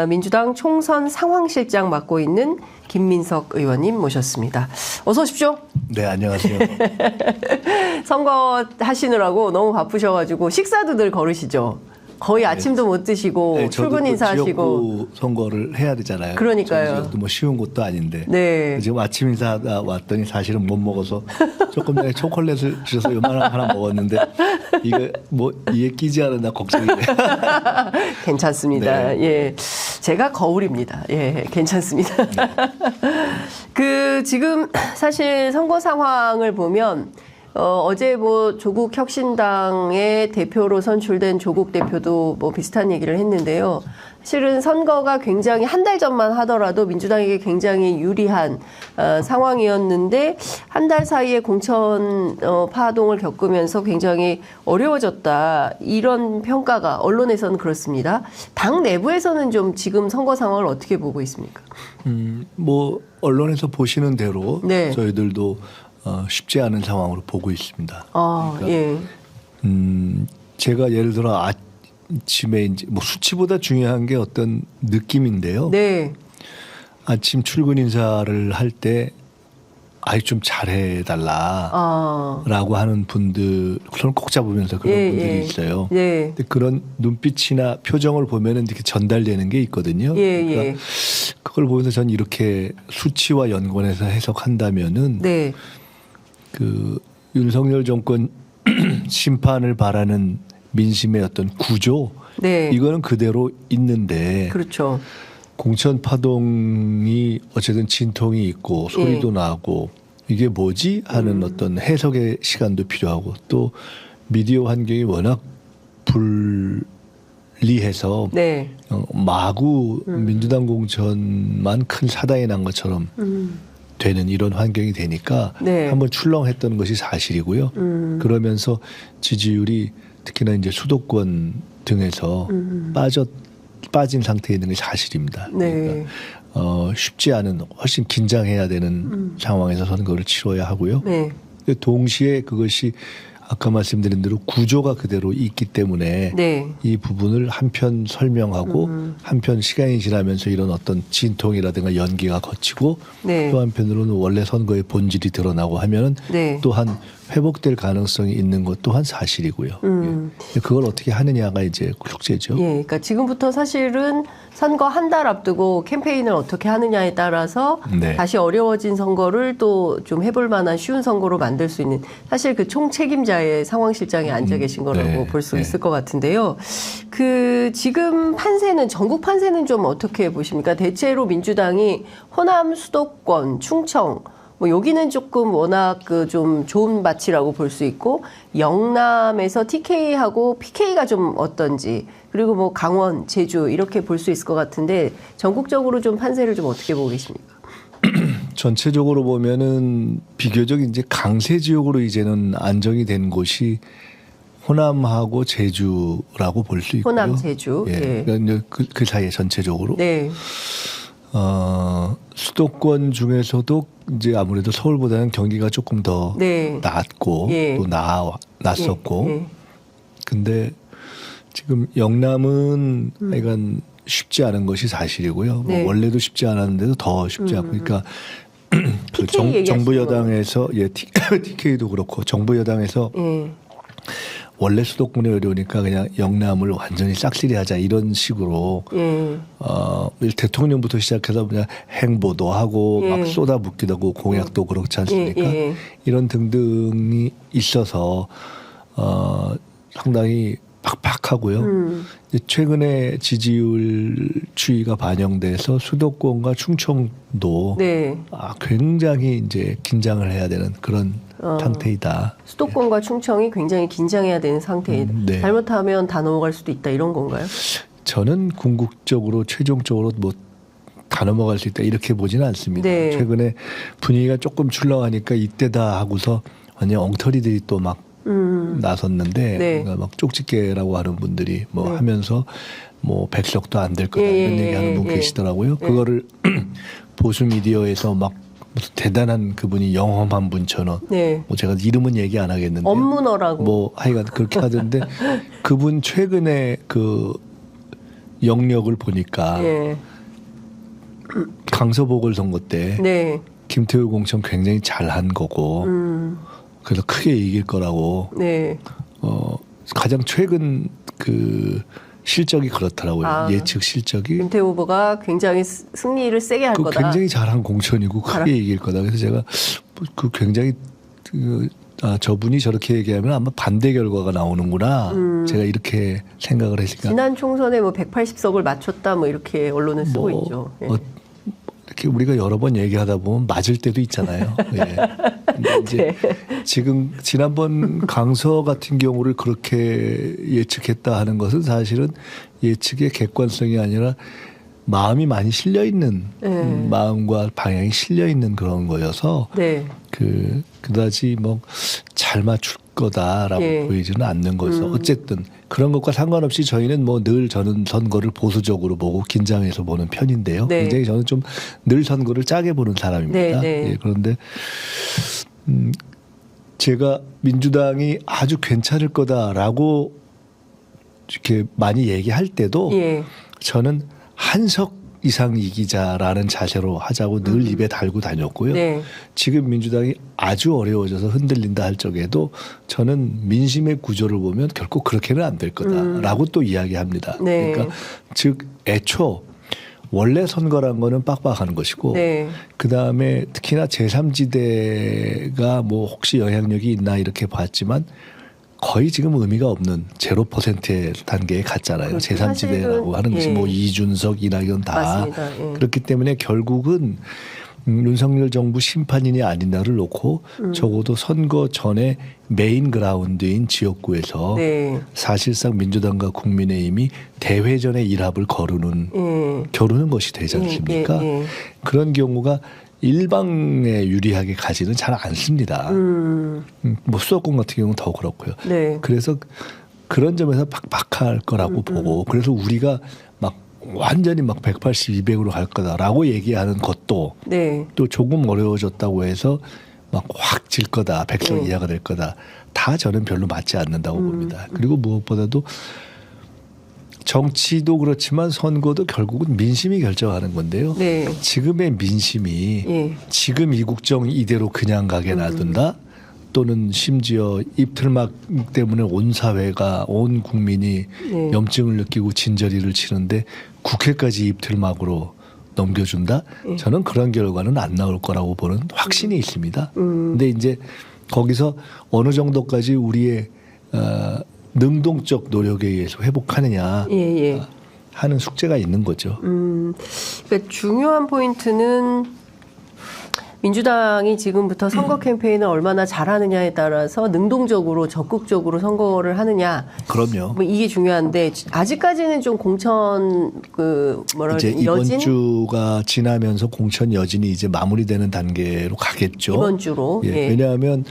민주당 총선 상황실장 맡고 있는 김민석 의원님 모셨습니다. 어서 오십시오. 네, 안녕하세요. 선거 하시느라고 너무 바쁘셔가지고 식사도 늘 거르시죠. 거의 아침도 못 드시고 네, 출근 인사하시고. 지역구 선거를 해야 되잖아요. 그러니까요. 지역도 뭐 쉬운 것도 아닌데. 네. 지금 아침 인사하다 왔더니 사실은 못 먹어서 조금 전에 초콜릿을 주셔서 요만한 하나 먹었는데 이게 끼지 않았나 걱정이 돼요. 괜찮습니다. 네. 예, 제가 거울입니다. 예, 괜찮습니다. 네. 지금 사실 선거 상황을 보면 어제 뭐 조국 혁신당의 대표로 선출된 조국 대표도 뭐 비슷한 얘기를 했는데요. 실은 선거가 굉장히 한 달 전만 하더라도 민주당에게 굉장히 유리한 상황이었는데 한 달 사이에 공천 파동을 겪으면서 굉장히 어려워졌다. 이런 평가가 언론에서는 그렇습니다. 당 내부에서는 좀 지금 선거 상황을 어떻게 보고 있습니까? 뭐 언론에서 보시는 대로 네. 저희들도 쉽지 않은 상황으로 보고 있습니다. 그러니까, 예. 제가 예를 들어 아침에 이제 뭐 수치보다 중요한 게 어떤 느낌인데요. 네. 아침 출근 인사를 할 때 좀 잘해달라라고 하는 분들 손을 꼭 잡으면서 그런 분들이 있어요. 네. 근데 그런 눈빛이나 표정을 보면은 이렇게 전달되는 게 있거든요. 그러니까 그걸 보면서 전 이렇게 수치와 연관해서 해석한다면은 네. 그 윤석열 정권 심판을 바라는 민심의 어떤 구조, 네. 이거는 그대로 있는데 그렇죠. 공천 파동이 어쨌든 진통이 있고 소리도 나고 이게 뭐지 하는 어떤 해석의 시간도 필요하고 또 미디어 환경이 워낙 불리해서 네. 마구 민주당 공천만 큰 사단이 난 것처럼 되는 이런 환경이 되니까 네. 한번 출렁했던 것이 사실이고요. 그러면서 지지율이 특히나 이제 수도권 등에서 빠진 상태에 있는 게 사실입니다. 네. 그러니까 쉽지 않은 훨씬 긴장해야 되는 상황에서 선거를 치러야 하고요. 네. 동시에 그것이 아까 말씀드린 대로 구조가 그대로 있기 때문에 네. 이 부분을 한편 설명하고 한편 시간이 지나면서 이런 어떤 진통이라든가 연기가 거치고 네. 또 한편으로는 원래 선거의 본질이 드러나고 하면은 네. 또한 회복될 가능성이 있는 것 또한 사실이고요. 예. 그걸 어떻게 하느냐가 이제 숙제죠. 예, 그러니까 지금부터 사실은 선거 한 달 앞두고 캠페인을 어떻게 하느냐에 따라서 네. 다시 어려워진 선거를 또 좀 해볼 만한 쉬운 선거로 만들 수 있는 사실 그 총책임자의 상황실장에 앉아 계신 거라고 네. 볼 수 네. 있을 것 같은데요. 지금 판세는 전국 판세는 좀 어떻게 보십니까? 대체로 민주당이 호남, 수도권, 충청 뭐 여기는 조금 워낙 좀 좋은 밭이라고 볼 수 있고 영남에서 TK하고 PK가 좀 어떤지 그리고 뭐 강원, 제주 이렇게 볼 수 있을 것 같은데 전국적으로 좀 판세를 좀 어떻게 보고 계십니까? 전체적으로 보면은 비교적 이제 강세 지역으로 이제는 안정이 된 곳이 호남하고 제주라고 볼 수 있고요. 호남, 제주. 예. 예. 그러니까 그 사이에 전체적으로. 네. 수도권 중에서도 이제 아무래도 서울보다는 경기가 조금 더 네. 낫고 예. 또 낫었고 예. 근데 지금 영남은 약간 쉽지 않은 것이 사실이고요. 네. 뭐 원래도 쉽지 않았는데도 더 쉽지 않고 그러니까 그 TK 정부 얘기하시는 여당에서 TK도 그렇고 정부 여당에서 예. 원래 수도권이 어려우니까 그냥 영남을 완전히 싹쓸이하자 이런 식으로 예. 대통령부터 시작해서 그냥 행보도 하고 예. 막 쏟아붓기도 하고 공약도 그렇지 않습니까? 예. 이런 등등이 있어서 상당히 팍팍하고요. 최근에 지지율 추이가 반영돼서 수도권과 충청도 네. 굉장히 이제 긴장을 해야 되는 그런 상태이다. 수도권과 충청이 굉장히 긴장해야 되는 상태이다. 네. 잘못하면 다 넘어갈 수도 있다 이런 건가요? 저는 궁극적으로 최종적으로 뭐 다 넘어갈 수 있다 이렇게 보지는 않습니다. 네. 최근에 분위기가 조금 출렁하니까 이때다 하고서 완전 엉터리들이 또 막 나섰는데 네. 그러니까 막 쪽집게라고 하는 분들이 뭐 네. 하면서 뭐 백석도 안 될 거다 이런 얘기하는 분 계시더라고요. 그거를 보수 미디어에서 막 무슨 대단한 그분이 영험한 분처럼 네. 뭐 제가 이름은 얘기 안 하겠는데 업문어라고 뭐 하여간 그렇게 하던데 그분 최근에 그 영역을 보니까 예. 강서 보궐선거 때 네. 김태우 공천 굉장히 잘한 거고 그래서 크게 이길 거라고 네. 가장 최근 그 실적이 그렇더라고요. 아. 예측 실적이 김태우 후보가 굉장히 승리를 세게 할 그 거다. 굉장히 잘한 공천이고 크게 이길 거다. 그래서 제가 그 굉장히 저분이 저렇게 얘기하면 아마 반대 결과가 나오는구나. 제가 이렇게 생각을 했으니까 지난 총선에 뭐 180석을 맞췄다 뭐 이렇게 언론은 쓰고 있죠. 예. 이렇게 우리가 여러 번 얘기하다 보면 맞을 때도 있잖아요. 예. 근데 이제 지금 지난번 강서 같은 경우를 그렇게 예측했다 하는 것은 사실은 예측의 객관성이 아니라 마음이 많이 실려 있는 마음과 방향이 실려 있는 그런 거여서 네. 그다지 뭐 잘 맞출 거다라고 예. 보이지는 않는 거죠. 어쨌든 그런 것과 상관없이 저희는 뭐 늘 저는 선거를 보수적으로 보고 긴장해서 보는 편인데요. 네. 굉장히 저는 좀 늘 선거를 짜게 보는 사람입니다. 네, 네. 예, 그런데 제가 민주당이 아주 괜찮을 거다라고 이렇게 많이 얘기할 때도 예. 저는 한석 이상 이기자라는 자세로 하자고 늘 입에 달고 다녔고요. 네. 지금 민주당이 아주 어려워져서 흔들린다 할 적에도 저는 민심의 구조를 보면 결코 그렇게는 안 될 거다라고 또 이야기합니다. 네. 그러니까 즉 애초 원래 선거란 거는 빡빡하는 것이고 네. 그다음에 특히나 제3지대가 뭐 혹시 영향력이 있나 이렇게 봤지만 거의 지금 의미가 없는 0%의 단계에 갔잖아요. 그렇죠. 제3지대라고 하는 것이 예. 뭐 이준석, 이낙연 다 맞습니다. 예. 그렇기 때문에 결국은 윤석열 정부 심판이냐 아니냐를 놓고 적어도 선거 전에 메인 그라운드인 지역구에서 네. 사실상 민주당과 국민의힘이 대회전의 일합을 겨루는 것이 되지 않습니까? 예. 그런 경우가 일방에 유리하게 가지는 잘 않습니다. 뭐 수도권 같은 경우는 더 그렇고요. 네. 그래서 그런 점에서 팍팍할 거라고 보고 그래서 우리가 막 완전히 막 180, 200으로 갈 거다라고 얘기하는 것도 네. 또 조금 어려워졌다고 해서 막 확 질 거다, 100석 네. 이하가 될 거다. 다 저는 별로 맞지 않는다고 봅니다. 그리고 무엇보다도 정치도 그렇지만 선거도 결국은 민심이 결정하는 건데요. 네. 지금의 민심이 예. 지금 이 국정 이대로 그냥 가게 놔둔다 또는 심지어 입틀막 때문에 온 사회가 온 국민이 네. 염증을 느끼고 진저리를 치는데 국회까지 입틀막으로 넘겨준다? 저는 그런 결과는 안 나올 거라고 보는 확신이 있습니다. 근데 이제 거기서 어느 정도까지 우리의 능동적 노력에 의해서 회복하느냐 예. 하는 숙제가 있는 거죠. 그러니까 중요한 포인트는 민주당이 지금부터 선거 캠페인을 얼마나 잘하느냐에 따라서 능동적으로 적극적으로 선거를 하느냐. 그럼요. 뭐 이게 중요한데 아직까지는 좀 공천 이제 이번 여진 주가 지나면서 공천 여진이 이제 마무리되는 단계로 가겠죠. 이번 주로 예, 예. 왜냐하면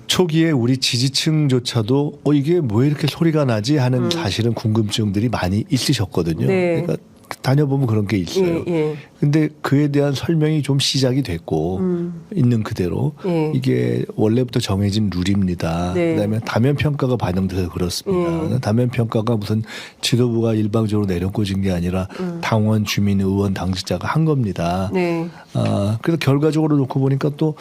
초기에 우리 지지층조차도 이게 왜 이렇게 소리가 나지 하는 사실은 궁금증들이 많이 있으셨거든요. 네. 그러니까 다녀보면 그런 게 있어요. 예. 근데 그에 대한 설명이 좀 시작이 됐고 있는 그대로 예. 이게 원래부터 정해진 룰입니다. 네. 그다음에 다면 평가가 반영돼서 그렇습니다. 다면 평가가 무슨 지도부가 일방적으로 내려꽂은 게 아니라 당원, 주민, 의원, 당직자가 한 겁니다. 네. 그래서 결과적으로 놓고 보니까 또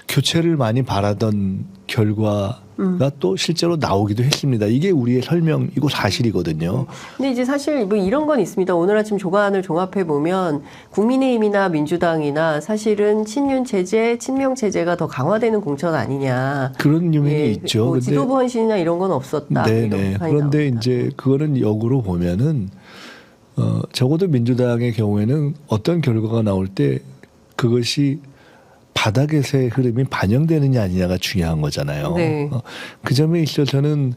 교체를 많이 바라던 결과가 또 실제로 나오기도 했습니다. 이게 우리의 설명이고 사실이거든요. 근데 이제 사실 뭐 이런 건 있습니다. 오늘 아침 조간을 종합해 보면 국민의힘이나 민주당이나 사실은 친윤 체제, 친명 체제가 더 강화되는 공천 아니냐. 그런 유명이 예, 있죠. 뭐 근데 지도부 헌신이나 이런 건 없었다. 네네. 이런 판이 그런데 나옵니다. 이제 그거는 역으로 보면은 적어도 민주당의 경우에는 어떤 결과가 나올 때 그것이 바닥에서의 흐름이 반영되느냐 아니냐가 중요한 거잖아요. 네. 그 점에 있어서는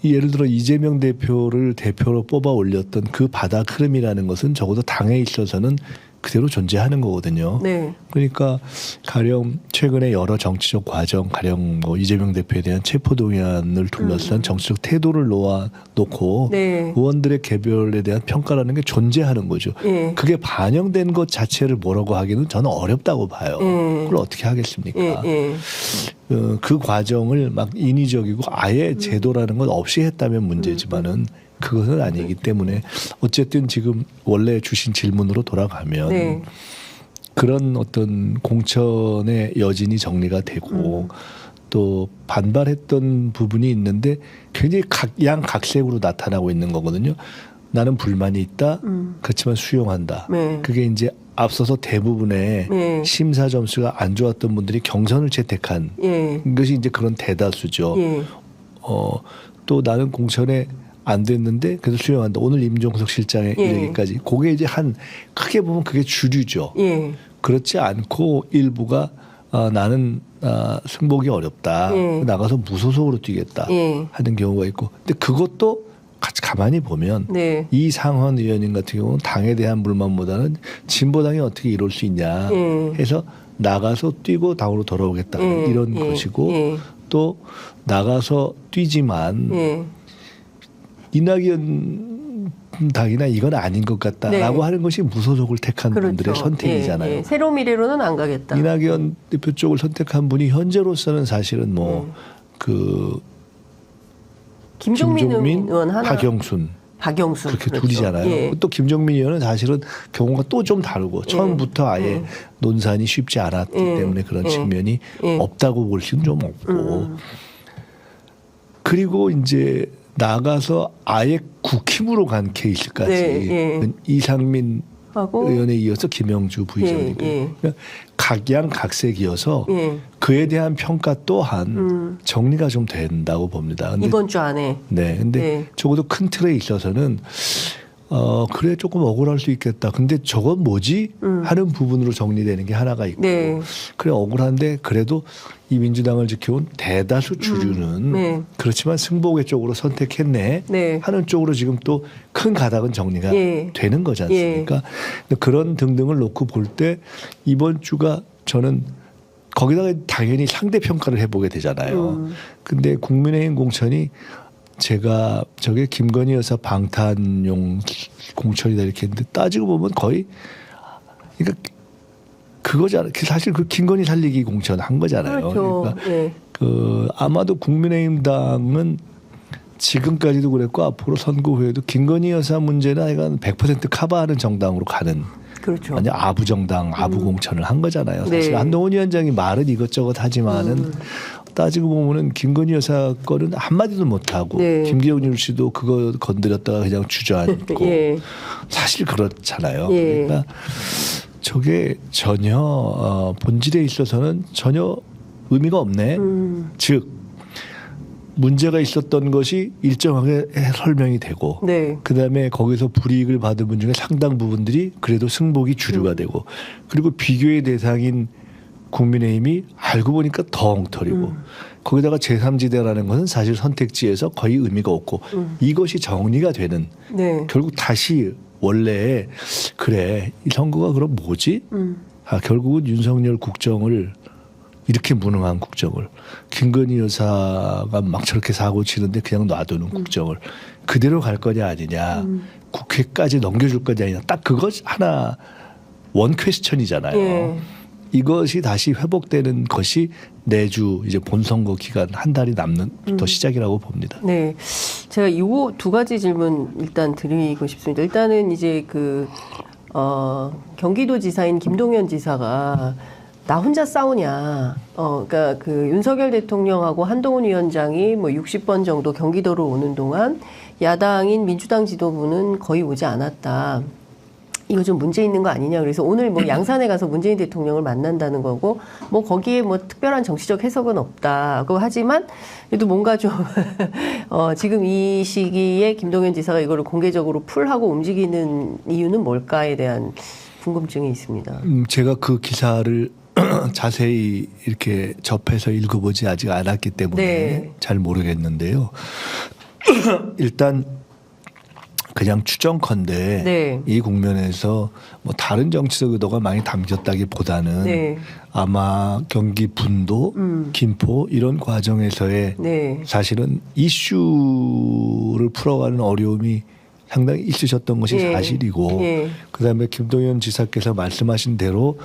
예를 들어 이재명 대표를 대표로 뽑아 올렸던 그 바닥 흐름이라는 것은 적어도 당에 있어서는 그대로 존재하는 거거든요. 네. 그러니까 가령 최근에 여러 정치적 과정, 가령 뭐 이재명 대표에 대한 체포동의안을 둘러싼 정치적 태도를 놓고 네. 의원들의 개별에 대한 평가라는 게 존재하는 거죠. 예. 그게 반영된 것 자체를 뭐라고 하기는 저는 어렵다고 봐요. 그걸 어떻게 하겠습니까? 예. 그 과정을 막 인위적이고 아예 제도라는 건 없이 했다면 문제지만은 그것은 아니기 때문에 어쨌든 지금 원래 주신 질문으로 돌아가면 네. 그런 어떤 공천의 여진이 정리가 되고 또 반발했던 부분이 있는데 굉장히 양각색으로 나타나고 있는 거거든요. 나는 불만이 있다. 그렇지만 수용한다. 네. 그게 이제 앞서서 대부분의 네. 심사 점수가 안 좋았던 분들이 경선을 채택한 예. 것이 이제 그런 대다수죠. 예. 또 나는 공천에 안 됐는데 그래도 수용한다. 오늘 임종석 실장의 예. 얘기까지. 그게 이제 크게 보면 그게 주류죠. 예. 그렇지 않고 일부가 나는 승복이 어렵다. 예. 나가서 무소속으로 뛰겠다 예. 하는 경우가 있고. 근데 그것도 같이 가만히 보면 네. 이상헌 의원님 같은 경우는 당에 대한 불만보다는 진보당이 어떻게 이럴 수 있냐 예. 해서 나가서 뛰고 당으로 돌아오겠다 예. 이런 예. 것이고 예. 또 나가서 뛰지만 예. 이낙연 당이나 이건 아닌 것 같다라고 네. 하는 것이 무소속을 택한 분들의 선택이잖아요. 예. 예. 새로미래로는 안 가겠다. 이낙연 대표 쪽을 선택한 분이 현재로서는 사실은 뭐 그 김종민 의원 하나. 박영순 박영순. 그렇게 그렇죠. 둘이잖아요. 예. 또 김종민 의원은 사실은 경우가 또 좀 다르고 처음부터 아예 예. 논산이 쉽지 않았기 예. 때문에 그런 예. 측면이 예. 없다고 볼 수는 좀 없고 그리고 이제 나가서 아예 국힘으로 간 케이스까지 네, 예. 이상민 하고 의원에 이어서 김영주 부의장님 예, 예. 그러니까 각양각색이어서 예. 그에 대한 평가 또한 정리가 좀 된다고 봅니다. 근데 이번 주 안에. 네, 근데 네. 적어도 큰 틀에 있어서는 그래 조금 억울할 수 있겠다. 근데 저건 뭐지? 하는 부분으로 정리되는 게 하나가 있고 네. 그래 억울한데 그래도 이 민주당을 지켜온 대다수 주류는 네. 그렇지만 승복의 쪽으로 선택했네 네. 하는 쪽으로 지금 또 큰 가닥은 정리가 예. 되는 거지 않습니까? 근데 그런 등등을 놓고 볼 때 이번 주가 저는 거기다가 당연히 상대 평가를 해보게 되잖아요. 근데 국민의힘 공천이 제가 저게 김건희 여사 방탄용 공천이다 이렇게 했는데 따지고 보면 거의 그러니까 그거잖아요. 사실 그 김건희 살리기 공천 한 거잖아요. 그렇죠. 그러니까 예. 아마도 국민의힘 당은 지금까지도 그랬고 앞으로 선거 후에도 김건희 여사 문제는 하여간 100% 커버하는 정당으로 가는 그렇죠. 완전 아부 정당, 아부 공천을 한 거잖아요. 사실 네. 한동훈 위원장이 말은 이것저것 하지만은 따지고 보면은 김건희 여사 거는 한마디도 못하고 네. 김기현 씨도 그거 건드렸다가 그냥 주저앉고 예. 사실 그렇잖아요. 예. 그러니까 저게 전혀 본질에 있어서는 전혀 의미가 없네. 즉 문제가 있었던 것이 일정하게 설명이 되고 네. 그다음에 거기서 불이익을 받은 분 중에 상당 부분들이 그래도 승복이 주류가 되고 그리고 비교의 대상인 국민의힘이 알고 보니까 더 엉터리고 거기다가 제3지대라는 것은 사실 선택지에서 거의 의미가 없고 이것이 정리가 되는 네. 결국 다시 원래 그래 이 선거가 그럼 뭐지? 결국은 윤석열 국정을 이렇게 무능한 국정을 김건희 여사가 막 저렇게 사고 치는데 그냥 놔두는 국정을 그대로 갈 거냐 아니냐 국회까지 넘겨줄 거냐 아니냐 딱 그것 하나 원 퀘스천이잖아요. 예. 이것이 다시 회복되는 것이 내주 이제 본선거 기간 한 달이 남는부터 시작이라고 봅니다. 네. 제가 이 두 가지 질문 일단 드리고 싶습니다. 일단은 이제 경기도지사인 김동연 지사가 나 혼자 싸우냐. 그러니까 그 윤석열 대통령하고 한동훈 위원장이 뭐 60번 정도 경기도로 오는 동안 야당인 민주당 지도부는 거의 오지 않았다. 이거 좀 문제 있는 거 아니냐. 그래서 오늘 뭐 양산에 가서 문재인 대통령을 만난다는 거고, 뭐 거기에 뭐 특별한 정치적 해석은 없다고 하지만, 그래도 뭔가 좀, 지금 이 시기에 김동연 지사가 이거를 공개적으로 풀하고 움직이는 이유는 뭘까에 대한 궁금증이 있습니다. 제가 그 기사를 자세히 이렇게 접해서 읽어보지 아직 않았기 때문에 네. 잘 모르겠는데요. 일단 그냥 추정컨대 네. 이 국면에서 뭐 다른 정치적 의도가 많이 담겼다기보다는 네. 아마 경기 분도, 김포 이런 과정에서의 네. 사실은 이슈를 풀어가는 어려움이 상당히 있으셨던 것이 예. 사실이고 예. 그다음에 김동연 지사께서 말씀하신 대로가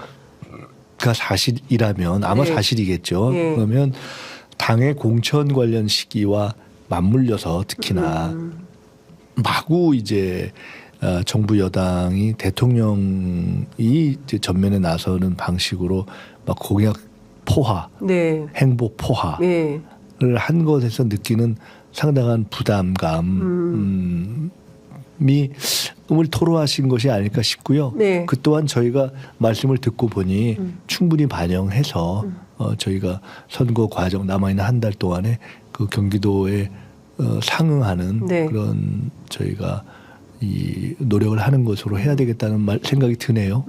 사실이라면 아마 네. 사실이겠죠. 예. 그러면 당의 공천 관련 시기와 맞물려서 특히나 마구 이제 정부 여당이 대통령이 이제 전면에 나서는 방식으로 막 공약 포화, 네. 행보 포화를 네. 한 것에서 느끼는 상당한 부담감이 을 토로하신 것이 아닐까 싶고요. 네. 그 또한 저희가 말씀을 듣고 보니 충분히 반영해서 저희가 선거 과정 남아있는 한 달 동안에 그 경기도에 상응하는 네. 그런 저희가 이 노력을 하는 것으로 해야 되겠다는 생각이 드네요.